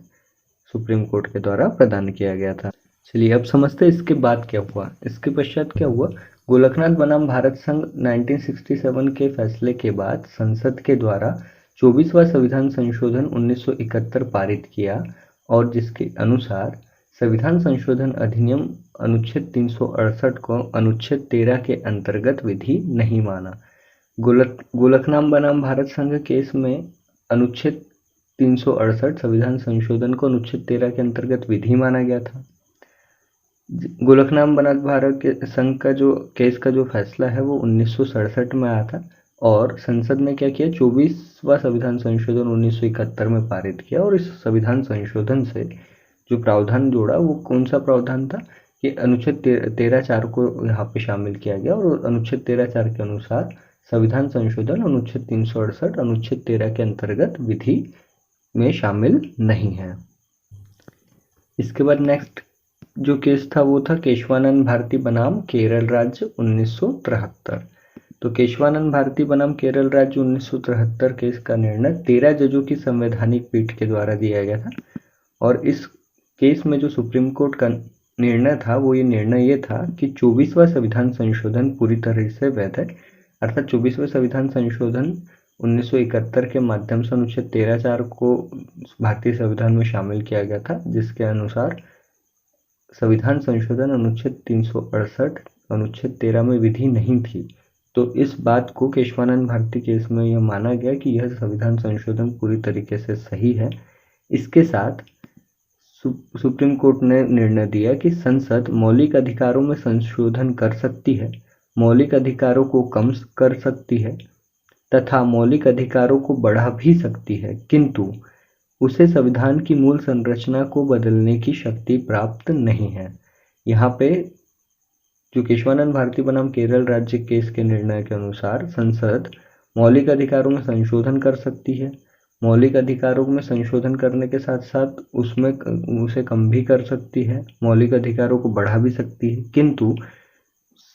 सुप्रीम कोर्ट के द्वारा प्रदान किया गया था। चलिए अब समझते हैं इसके बाद क्या हुआ। इसके पश्चात क्या हुआ? गोलकनाथ बनाम भारत संघ 1967 के फैसले के बाद संसद के द्वारा 24वां संविधान संशोधन 1971 पारित किया और जिसके अनुसार संविधान संशोधन अधिनियम अनुच्छेद 368 को अनुच्छेद 13 के अंतर्गत विधि नहीं माना। गोलकनाथ बनाम भारत संघ केस में अनुच्छेद 368 संविधान संशोधन को अनुच्छेद 13 के अंतर्गत विधि माना गया था। गोलकनाथ बनाम भारत के संघ का जो केस का जो फैसला है वो 1967 में आया था और संसद ने क्या किया, 24वां संविधान संशोधन 1971 में पारित किया और इस संविधान संशोधन से जो प्रावधान जोड़ा वो कौन सा प्रावधान था कि अनुच्छेद 13(4) को यहाँ पे शामिल किया गया और अनुच्छेद 13(4) के अनुसार संविधान संशोधन अनुच्छेद 368 अनुच्छेद 13 के अंतर्गत विधि में शामिल नहीं है। इसके बाद नेक्स्ट जो केस था वो था केशवानंद भारती बनाम केरल राज्य 1973। तो केशवानंद भारती बनाम केरल राज्य 1973 केस का निर्णय 13 जजों की संवैधानिक पीठ के द्वारा दिया गया था और इस केस में जो सुप्रीम कोर्ट का निर्णय था वो ये निर्णय ये था कि 24वां संविधान संशोधन पूरी तरह से वैध है, अर्थात 24वां संविधान संशोधन 1971 के माध्यम से अनुच्छेद 13(4) को भारतीय संविधान में शामिल किया गया था, जिसके अनुसार संविधान संशोधन अनुच्छेद 368 अनुच्छेद 13 में विधि नहीं थी। तो इस बात को केशवानंद भारती केस में यह माना गया कि यह संविधान संशोधन पूरी तरीके से सही है। इसके साथ सुप्रीम कोर्ट ने निर्णय दिया कि संसद मौलिक अधिकारों में संशोधन कर सकती है, मौलिक अधिकारों को कम कर सकती है तथा मौलिक अधिकारों को बढ़ा भी सकती है, किंतु उसे संविधान की मूल संरचना को बदलने की शक्ति प्राप्त नहीं है। यहाँ पे जो केशवानंद भारती बनाम केरल राज्य केस के निर्णय के अनुसार संसद मौलिक अधिकारों में संशोधन कर सकती है, मौलिक अधिकारों में संशोधन करने के साथ साथ उसमें उसे कम भी कर सकती है, मौलिक अधिकारों को बढ़ा भी सकती है, किंतु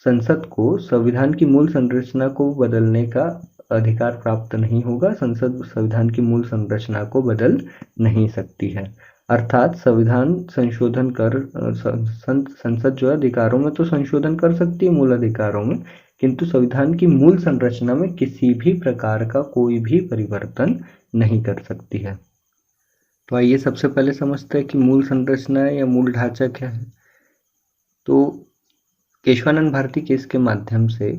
संसद को संविधान की मूल संरचना को बदलने का अधिकार प्राप्त नहीं होगा। संसद संविधान की मूल संरचना को बदल नहीं सकती है। अर्थात संविधान संशोधन कर संसद जो है अधिकारों में तो संशोधन कर सकती है, मूल अधिकारों में, किंतु संविधान की मूल संरचना में किसी भी प्रकार का कोई भी परिवर्तन नहीं कर सकती है। तो आइए सबसे पहले समझते हैं कि मूल संरचना या मूल ढांचा क्या है। तो केशवानंद भारती केस के माध्यम से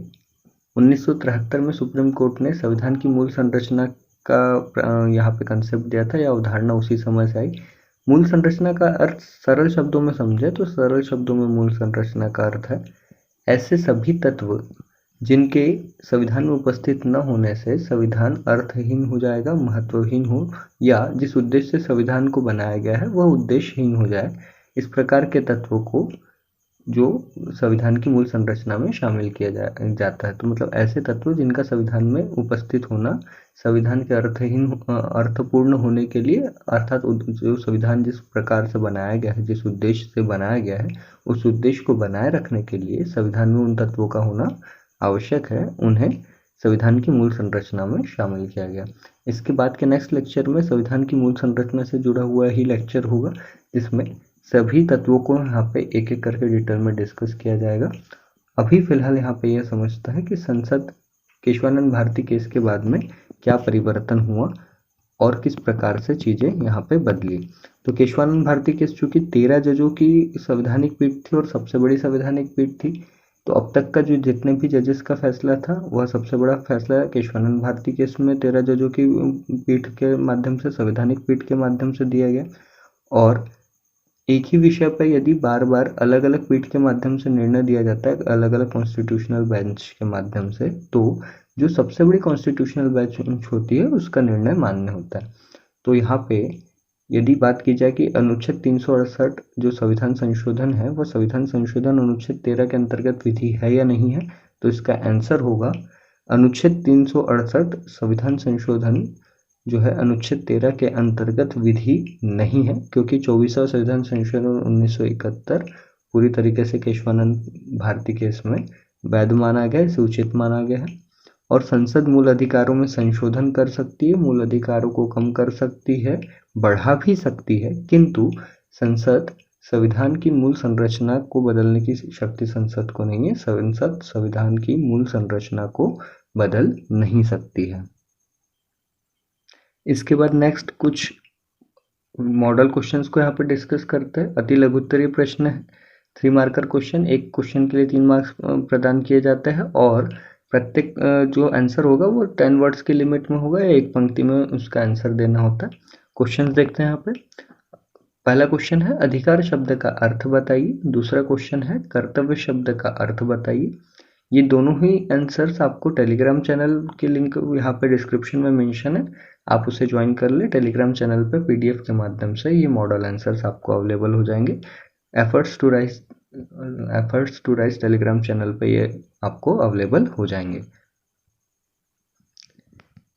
1973 में सुप्रीम कोर्ट ने संविधान की मूल संरचना का यहाँ पे कंसेप्ट दिया था या अवधारणा उसी समय से आई। मूल संरचना का अर्थ सरल शब्दों में समझे तो सरल शब्दों में मूल संरचना का अर्थ है ऐसे सभी तत्व जिनके संविधान में उपस्थित न होने से संविधान अर्थहीन हो जाएगा, महत्वहीन हो, या जिस उद्देश्य से संविधान को बनाया गया है वह उद्देश्यहीन हो जाए। इस प्रकार के तत्वों को जो संविधान की मूल संरचना में शामिल किया जाता है। तो मतलब ऐसे तत्व जिनका संविधान में उपस्थित होना संविधान के अर्थपूर्ण होने के लिए, अर्थात जो संविधान जिस प्रकार से बनाया गया है, जिस उद्देश्य से बनाया गया है, उस उद्देश्य को बनाए रखने के लिए संविधान में उन तत्वों का होना आवश्यक है, उन्हें संविधान की मूल संरचना में शामिल किया गया। इसके बाद के नेक्स्ट लेक्चर में संविधान की मूल संरचना से जुड़ा हुआ ही लेक्चर होगा, जिसमें सभी तत्वों को यहाँ पे एक एक करके डिटेल में डिस्कस किया जाएगा। अभी फिलहाल यहाँ पे यह समझता है कि संसद केशवानंद भारती केस के बाद में क्या परिवर्तन हुआ और किस प्रकार से चीज़ें यहाँ पे बदली। तो केशवानंद भारती केस चूँकि 13 जजों की संवैधानिक पीठ थी और सबसे बड़ी संवैधानिक पीठ थी, तो अब तक का जो जितने भी जजेस का फैसला था वह सबसे बड़ा फैसला केशवानंद भारती केस में 13 जजों की पीठ के माध्यम से, संवैधानिक पीठ के माध्यम से दिया गया। और एक ही विषय पर यदि बार बार अलग अलग पीठ के माध्यम से निर्णय दिया जाता है, अलग अलग कॉन्स्टिट्यूशनल बेंच के माध्यम से, तो जो सबसे बड़ी कॉन्स्टिट्यूशनल बेंच होती है उसका निर्णय मान्य होता है। तो यहाँ पे यदि बात की जाए कि अनुच्छेद 368 जो संविधान संशोधन है, वह संविधान संशोधन अनुच्छेद 13 के अंतर्गत विधि है या नहीं है, तो इसका आंसर होगा अनुच्छेद 368 संविधान संशोधन जो है अनुच्छेद 13 के अंतर्गत विधि नहीं है, क्योंकि 24वां संविधान संशोधन 1971 पूरी तरीके से केशवानंद भारती केस में वैध माना गया, इसे उचित माना गया है। और संसद मूल अधिकारों में संशोधन कर सकती है, मूल अधिकारों को कम कर सकती है, बढ़ा भी सकती है, किंतु संसद संविधान की मूल संरचना को बदलने की शक्ति संसद को नहीं है। संसद संविधान की मूल संरचना को बदल नहीं सकती है। इसके बाद नेक्स्ट कुछ मॉडल क्वेश्चंस को यहाँ पर डिस्कस करते हैं। अति लघुत्तरीय प्रश्न है, 3 मार्कर क्वेश्चन, एक क्वेश्चन के लिए 3 मार्क्स प्रदान किए जाते हैं और प्रत्येक जो आंसर होगा वो 10 वर्ड्स की लिमिट में होगा या एक पंक्ति में उसका आंसर देना होता है। क्वेश्चन देखते हैं यहाँ पे। पहला क्वेश्चन है अधिकार शब्द का अर्थ बताइए, दूसरा क्वेश्चन है कर्तव्य शब्द का अर्थ बताइए। ये दोनों ही आंसर्स आपको टेलीग्राम चैनल की लिंक यहाँ पे डिस्क्रिप्शन में मेंशन है, आप उसे ज्वाइन कर ले। टेलीग्राम चैनल पे पीडीएफ के माध्यम से ये मॉडल आंसर्स आपको अवेलेबल हो जाएंगे। Efforts to rise Telegram channel पे ये आपको अवेलेबल हो जाएंगे।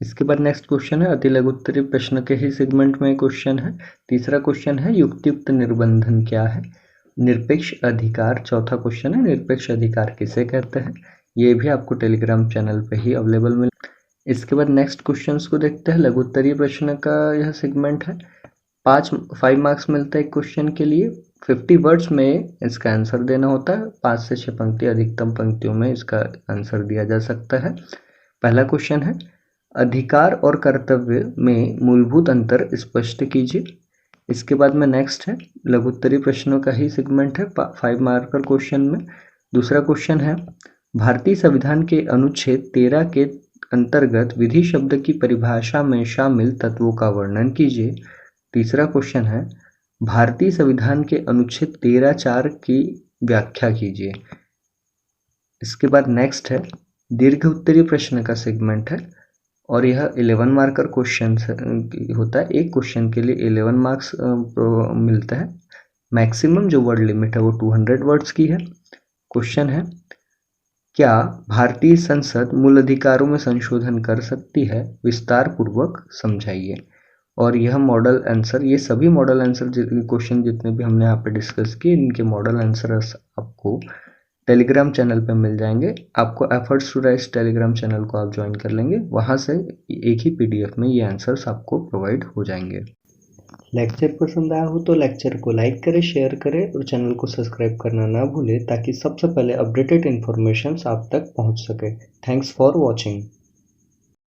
इसके बाद नेक्स्ट क्वेश्चन है अति लघुत्तरीय प्रश्न के ही सेगमेंट में क्वेश्चन है। तीसरा क्वेश्चन है युक्तियुक्त निर्बंधन क्या है। निरपेक्ष अधिकार चौथा क्वेश्चन है, निरपेक्ष अधिकार किसे कहते हैं, ये भी आपको टेलीग्राम चैनल पे ही अवेलेबल मिल। इसके बाद नेक्स्ट क्वेश्चंस को देखते हैं। लघुत्तरीय प्रश्न का यह सेगमेंट है, 5 मार्क्स मिलता है एक क्वेश्चन के लिए। 50 वर्ड्स में इसका आंसर देना होता है, 5 से 6 पंक्ति अधिकतम पंक्तियों में इसका आंसर दिया जा सकता है। पहला क्वेश्चन है अधिकार और कर्तव्य में मूलभूत अंतर स्पष्ट कीजिए। इसके बाद में नेक्स्ट है लघुत्तरीय प्रश्नों का ही सेगमेंट है, 5 मार्कर क्वेश्चन में। दूसरा क्वेश्चन है भारतीय संविधान के अनुच्छेद 13 के अंतर्गत विधि शब्द की परिभाषा में शामिल तत्वों का वर्णन कीजिए। तीसरा क्वेश्चन है भारतीय संविधान के अनुच्छेद 13(4) की व्याख्या कीजिए। इसके बाद नेक्स्ट है दीर्घ उत्तरीय प्रश्न का सेगमेंट है और यह 11 मार्कर क्वेश्चन होता है। एक क्वेश्चन के लिए 11 मार्क्स मिलता है। मैक्सिमम जो वर्ड लिमिट है वो 200 वर्ड्स की है। क्वेश्चन है क्या भारतीय संसद मूल अधिकारों में संशोधन कर सकती है, विस्तार पूर्वक समझाइए। और यह मॉडल आंसर, ये सभी मॉडल आंसर क्वेश्चन जितने भी हमने यहाँ पे डिस्कस किए, इनके मॉडल आंसर आपको टेलीग्राम चैनल पे मिल जाएंगे। आपको efforts to rise Telegram channel को आप ज्वाइन कर लेंगे, वहाँ से एक ही पीडीएफ में ये आंसर्स आपको प्रोवाइड हो जाएंगे। लेक्चर पसंद आया हो तो लेक्चर को लाइक करें, शेयर करें और चैनल को सब्सक्राइब करना ना भूलें ताकि सबसे पहले अपडेटेड इन्फॉर्मेशन आप तक पहुंच सके। Thanks for watching.